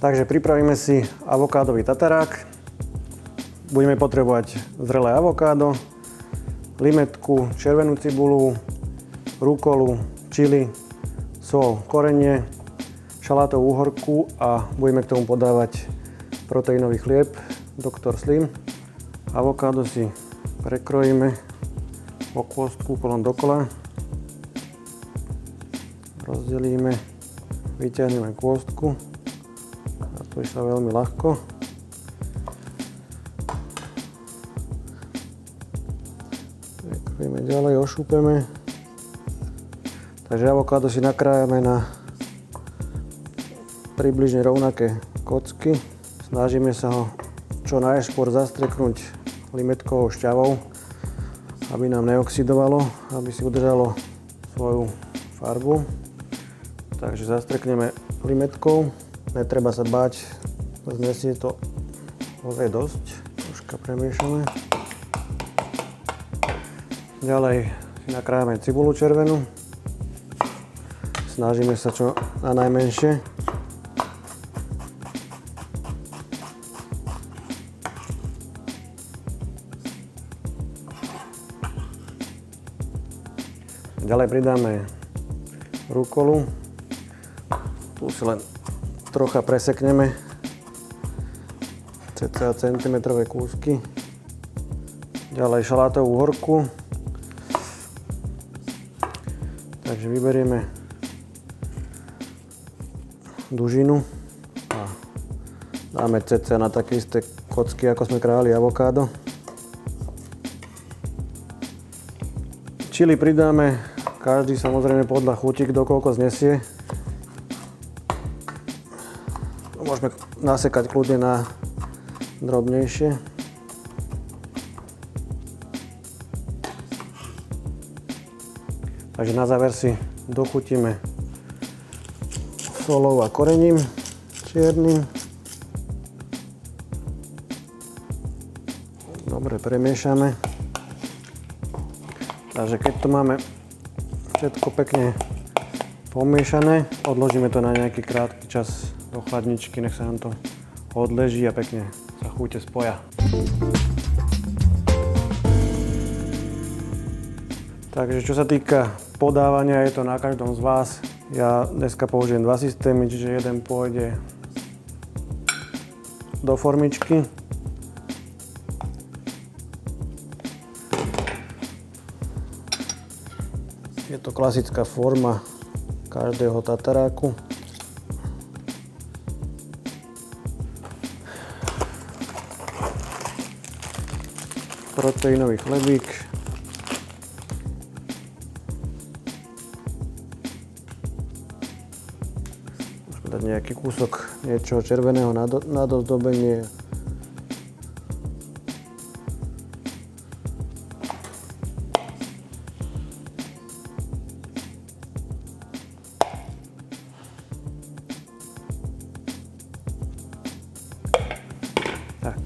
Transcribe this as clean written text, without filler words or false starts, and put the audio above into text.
Takže pripravíme si avokádový tatarák. Budeme potrebovať zrelé avokádo, limetku, červenú cibulu, rukolu, čili, sol, korenie, šalátovú uhorku a budeme k tomu podávať proteínový chlieb Dr. Slim. Avokádo si prekrojíme po kôstku kolom dokola. Rozdelíme, vyťahneme kôstku. To išlo veľmi ľahko. Prekrojíme ďalej, ošúpeme. Takže avokádo si nakrájame na približne rovnaké kocky. Snažíme sa ho čo najskôr zastreknúť limetkovou šťavou, aby nám neoxidovalo, aby si udržalo svoju farbu. Takže zastrekneme limetkou. Netreba sa báť, znesie to ozaj dosť. Troška premiešame. Ďalej si nakrájame cibulu červenú. Snažíme sa čo na najmenšie. Ďalej pridáme rukolu. Tu si len trocha presekneme cca centimetrové kúsky. Ďalej šalátovú uhorku. Takže vyberieme dužinu a dáme cca na také isté kocky, ako sme krájali avokádo. Čili pridáme každý samozrejme podľa chuti, kto koľko znesie. Môžeme nasekať kľudne na drobnejšie. Takže na záver si dochutíme solou a korením čiernym. Dobre premiešame. Takže keď to máme všetko pekne pomiešané, odložíme to na nejaký krátky čas do chladničky, nech sa nám to odleží a pekne sa chute spoja. Takže čo sa týka podávania, je to na každom z vás. Ja dneska použijem dva systémy, čiže jeden pôjde do formičky. Je to klasická forma každého tataráku. Proteínový chlebík. Môžeme dať nejaký kúsok niečoho červeného na dozdobenie. Tak.